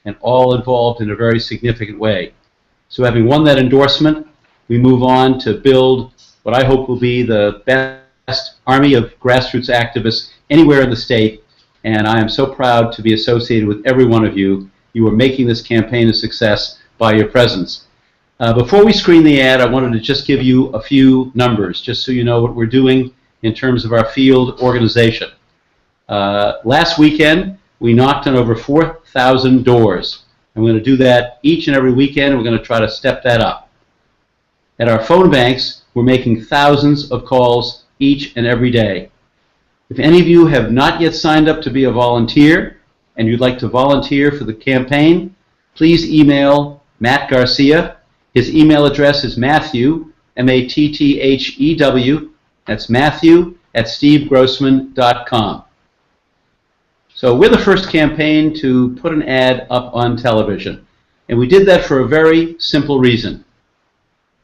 and all involved in a very significant way. So having won that endorsement, we move on to build what I hope will be the best army of grassroots activists anywhere in the state, and I am so proud to be associated with every one of you. You are making this campaign a success by your presence. Before we screen the ad, I wanted to just give you a few numbers, just so you know what we're doing in terms of our field organization. Last weekend, we knocked on over 4,000 doors. And we're going to do that each and every weekend, and we're going to try to step that up. At our phone banks, we're making thousands of calls each and every day. If any of you have not yet signed up to be a volunteer, and you'd like to volunteer for the campaign, please email Matt Garcia. His email address is Matthew, M-A-T-T-H-E-W, that's Matthew at stevegrossman.com. So we're the first campaign to put an ad up on television. And we did that for a very simple reason.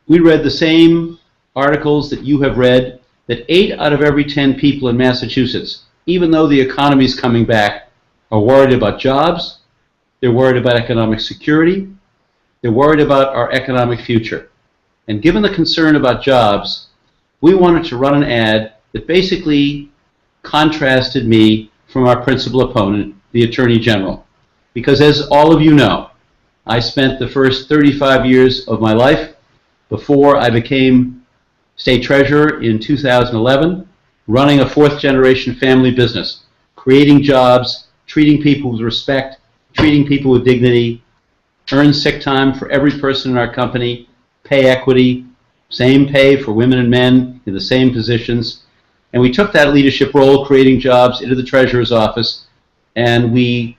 We read the same articles that you have read, that 8 out of every 10 people in Massachusetts, even though the economy is coming back, are worried about jobs, they're worried about economic security, they're worried about our economic future. And given the concern about jobs, we wanted to run an ad that basically contrasted me from our principal opponent, the Attorney General. Because as all of you know, I spent the first 35 years of my life before I became State Treasurer in 2011, running a fourth-generation family business, creating jobs, treating people with respect, treating people with dignity, earn sick time for every person in our company, pay equity, same pay for women and men in the same positions. And we took that leadership role, creating jobs, into the Treasurer's office, and we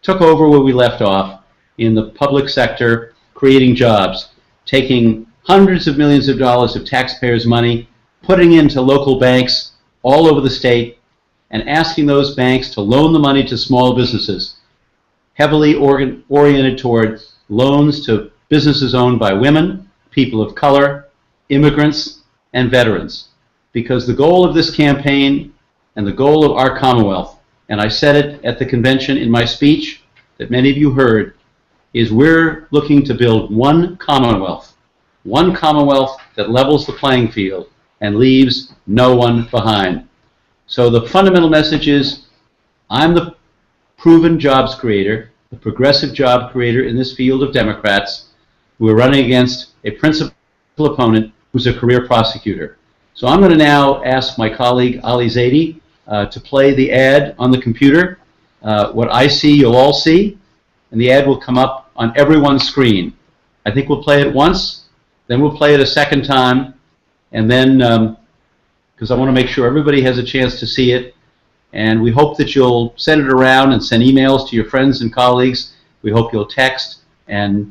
took over where we left off in the public sector, creating jobs, taking hundreds of millions of dollars of taxpayers' money, putting into local banks all over the state, and asking those banks to loan the money to small businesses, heavily oriented toward loans to businesses owned by women, people of color, immigrants, and veterans. Because the goal of this campaign and the goal of our Commonwealth, and I said it at the convention in my speech that many of you heard, is we're looking to build one Commonwealth that levels the playing field and leaves no one behind. So the fundamental message is, I'm the proven jobs creator, the progressive job creator in this field of Democrats. We're running against a principal opponent who's a career prosecutor. So I'm going to now ask my colleague Ali Zaidi to play the ad on the computer. What I see, you'll all see, and the ad will come up on everyone's screen. I think we'll play it once, then we'll play it a second time, and then, because I want to make sure everybody has a chance to see it, and we hope that you'll send it around and send emails to your friends and colleagues. We hope you'll text and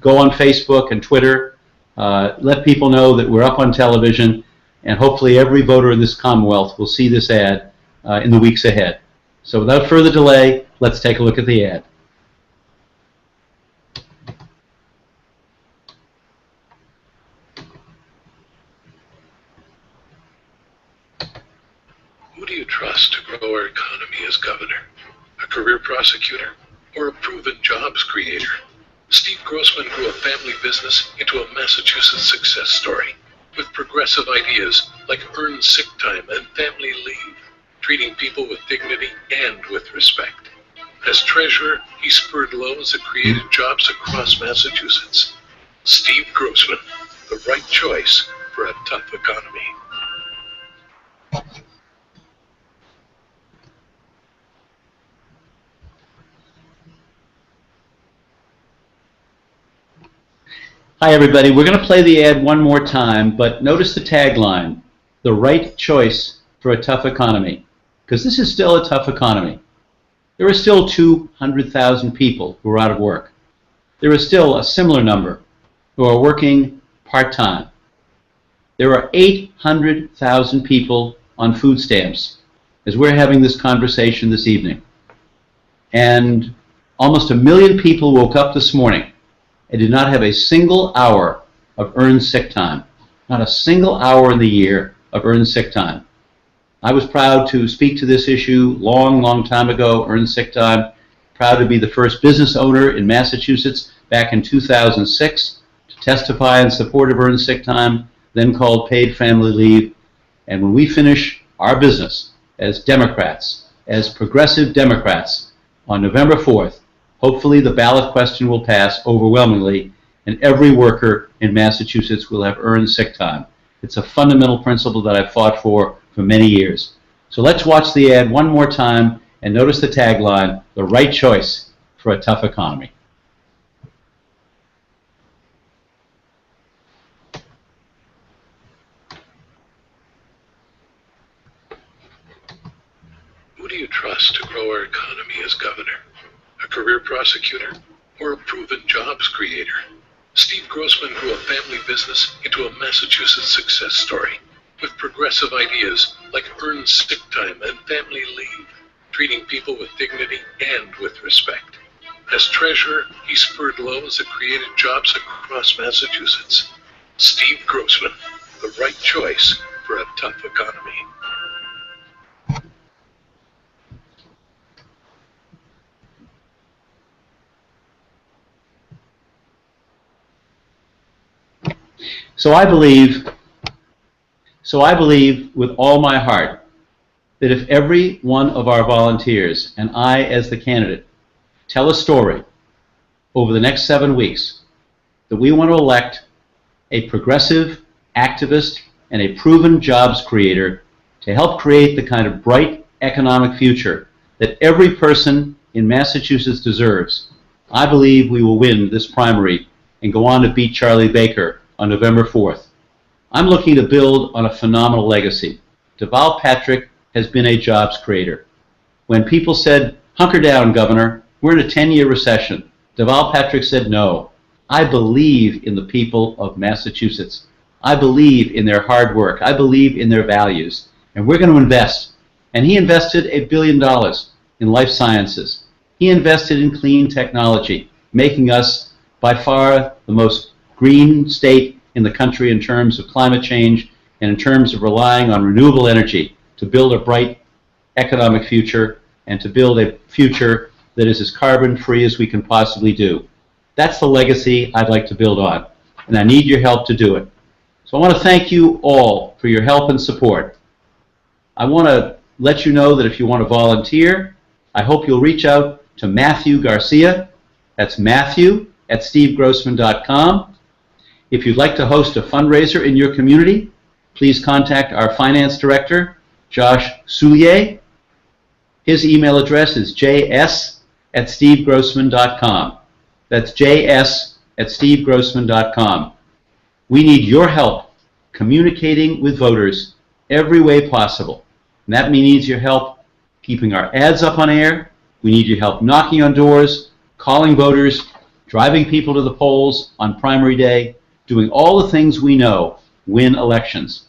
go on Facebook and Twitter. Let people know that we're up on television, and hopefully every voter in this Commonwealth will see this ad in the weeks ahead. So without further delay, let's take a look at the ad. Who do you trust to grow our economy as governor? A career prosecutor or a proven jobs creator? Steve Grossman grew a family business into a Massachusetts success story with progressive ideas like earned sick time and family leave, treating people with dignity and with respect. As treasurer, he spurred loans that created jobs across Massachusetts. Steve Grossman, the right choice for a tough economy. Hi everybody, we're going to play the ad one more time, but notice the tagline, the right choice for a tough economy, because this is still a tough economy. There are still 200,000 people who are out of work. There is still a similar number who are working part-time. There are 800,000 people on food stamps as we're having this conversation this evening. And almost 1 million people woke up this morning and did not have a single hour of earned sick time. Not a single hour in the year of earned sick time. I was proud to speak to this issue long time ago, earned sick time, proud to be the first business owner in Massachusetts back in 2006 to testify in support of earned sick time, then called paid family leave. And when we finish our business as Democrats, as progressive Democrats, on November 4th, hopefully the ballot question will pass overwhelmingly and every worker in Massachusetts will have earned sick time. It's a fundamental principle that I've fought for many years. So let's watch the ad one more time and notice the tagline, the right choice for a tough economy. Who do you trust to grow our economy as governor? A career prosecutor or a proven jobs creator? Steve Grossman grew a family business into a Massachusetts success story with progressive ideas like earned sick time and family leave, treating people with dignity and with respect. As treasurer, he spurred loans that created jobs across Massachusetts. Steve Grossman, the right choice for a tough economy. So I believe with all my heart that if every one of our volunteers and I as the candidate tell a story over the next 7 weeks that we want to elect a progressive activist and a proven jobs creator to help create the kind of bright economic future that every person in Massachusetts deserves, I believe we will win this primary and go on to beat Charlie Baker on November 4th. I'm looking to build on a phenomenal legacy. Deval Patrick has been a jobs creator. When people said, hunker down, Governor, we're in a 10-year recession, Deval Patrick said, no. I believe in the people of Massachusetts. I believe in their hard work. I believe in their values. And we're going to invest. And he invested $1 billion in life sciences. He invested in clean technology, making us by far the most green state in the country in terms of climate change and in terms of relying on renewable energy to build a bright economic future and to build a future that is as carbon-free as we can possibly do. That's the legacy I'd like to build on, and I need your help to do it. So I want to thank you all for your help and support. I want to let you know that if you want to volunteer, I hope you'll reach out to Matthew Garcia. That's Matthew@stevegrossman.com. If you'd like to host a fundraiser in your community, please contact our finance director, Josh Soulier. His email address is js@stevegrossman.com. That's js@stevegrossman.com. We need your help communicating with voters every way possible. And that means your help keeping our ads up on air. We need your help knocking on doors, calling voters, driving people to the polls on primary day, doing all the things we know win elections.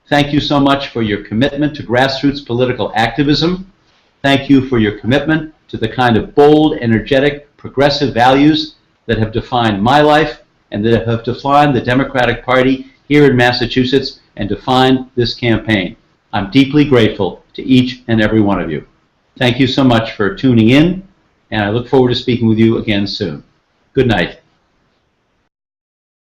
Thank you so much for your commitment to grassroots political activism. Thank you for your commitment to the kind of bold, energetic, progressive values that have defined my life and that have defined the Democratic Party here in Massachusetts and defined this campaign. I'm deeply grateful to each and every one of you. Thank you so much for tuning in, and I look forward to speaking with you again soon. Good night.